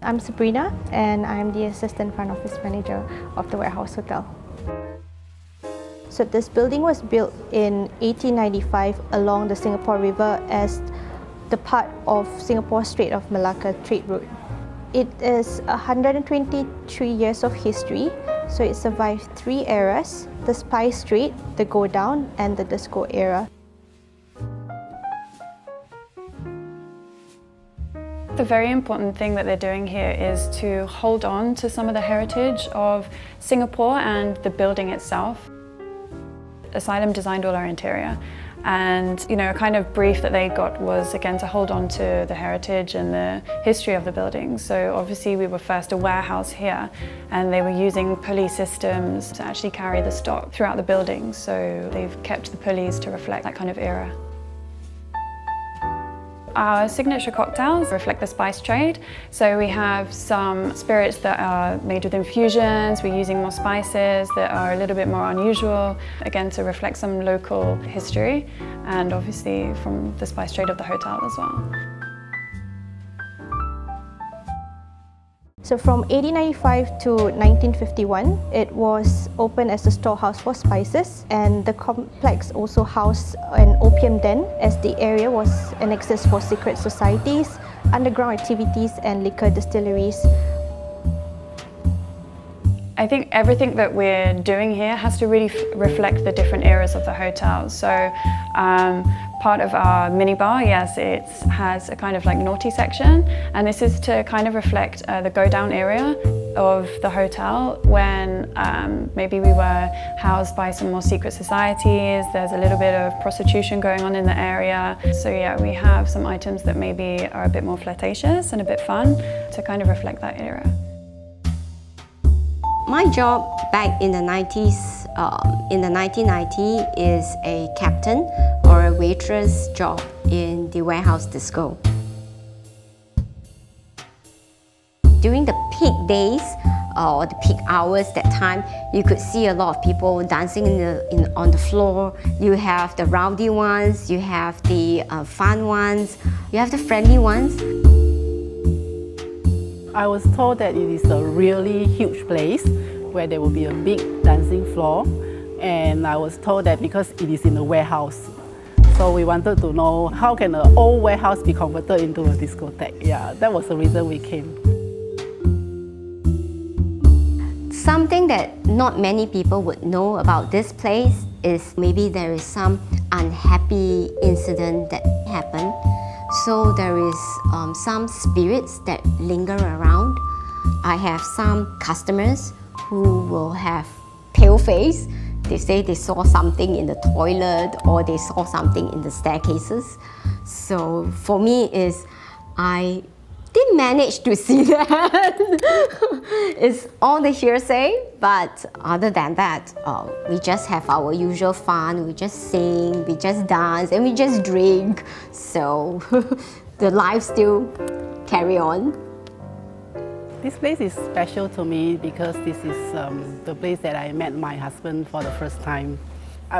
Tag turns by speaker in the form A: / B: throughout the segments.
A: I'm Sabrina and I'm the Assistant Front Office Manager of the Warehouse Hotel. So this building was built in 1895 along the Singapore River as the part of Singapore Strait of Malacca trade route. It is 123 years of history, so it survived 3 eras: the Spice Trade, the Go Down and the Disco era.
B: The very important thing that they're doing here is to hold on to some of the heritage of Singapore and the building itself. Asylum designed all our interior, and a kind of brief that they got was again to hold on to the heritage and the history of the building. So obviously we were first a warehouse here, and they were using pulley systems to actually carry the stock throughout the building. So they've kept the pulleys to reflect that kind of era. Our signature cocktails reflect the spice trade. So we have some spirits that are made with infusions, we're using more spices that are a little bit more unusual, again to reflect some local history and obviously from the spice trade of the hotel as well.
A: So from 1895 to 1951, it was open as a storehouse for spices, and the complex also housed an opium den as the area was a nexus for secret societies, underground activities and liquor distilleries.
B: I think everything that we're doing here has to really reflect the different eras of the hotel. So part of our minibar, yes, it has a kind of like naughty section, and this is to kind of reflect the go down area of the hotel when maybe we were housed by some more secret societies. There's a little bit of prostitution going on in the area. So yeah, we have some items that maybe are a bit more flirtatious and a bit fun to kind of reflect that era.
C: My job back in the 90s, in the 1990s, is a captain or a waitress job in the warehouse disco. During the peak days or the peak hours that time, you could see a lot of people dancing on the floor. You have the rowdy ones, you have the fun ones, you have the friendly ones.
D: I was told that it is a really huge place where there will be a big dancing floor, and I was told that because it is in a warehouse. So we wanted to know how can an old warehouse be converted into a discotheque. Yeah, that was the reason we came.
C: Something that not many people would know about this place is maybe there is some unhappy incident that happened. So there is some spirits that linger around. I have some customers who will have pale face. They say they saw something in the toilet or they saw something in the staircases. So for me I did manage to see that. It's all the hearsay, but other than that, we just have our usual fun. We just sing, we just dance, and we just drink. So the life still carry on.
D: This place is special to me because this is the place that I met my husband for the first time.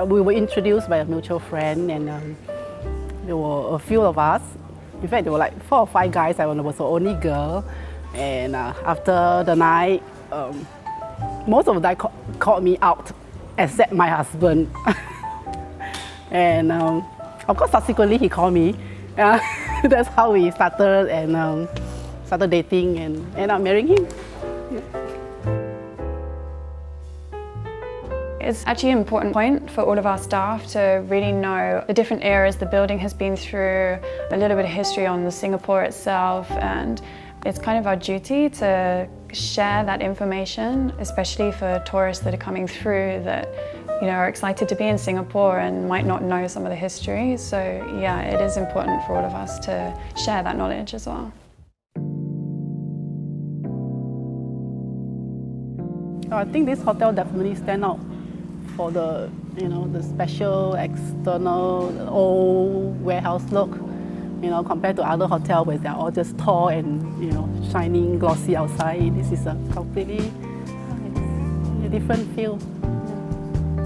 D: We were introduced by a mutual friend, and there were a few of us. In fact, there were like 4 or 5 guys. I was the only girl. And after the night, most of the guys called me out, except my husband. And of course, subsequently, he called me. That's how we started and started dating and ended up marrying him. Yeah.
B: It's actually an important point for all of our staff to really know the different eras the building has been through, a little bit of history on Singapore itself, and it's kind of our duty to share that information, especially for tourists that are coming through that are excited to be in Singapore and might not know some of the history. So yeah, it is important for all of us to share that knowledge as well.
D: I think this hotel definitely stands out for the, the special external old warehouse look, compared to other hotels where they're all just tall and, shining, glossy outside. This is a completely different feel.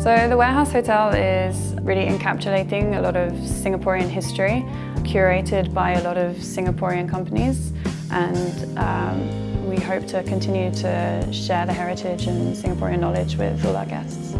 B: So the Warehouse Hotel is really encapsulating a lot of Singaporean history, curated by a lot of Singaporean companies. and we hope to continue to share the heritage and Singaporean knowledge with all our guests.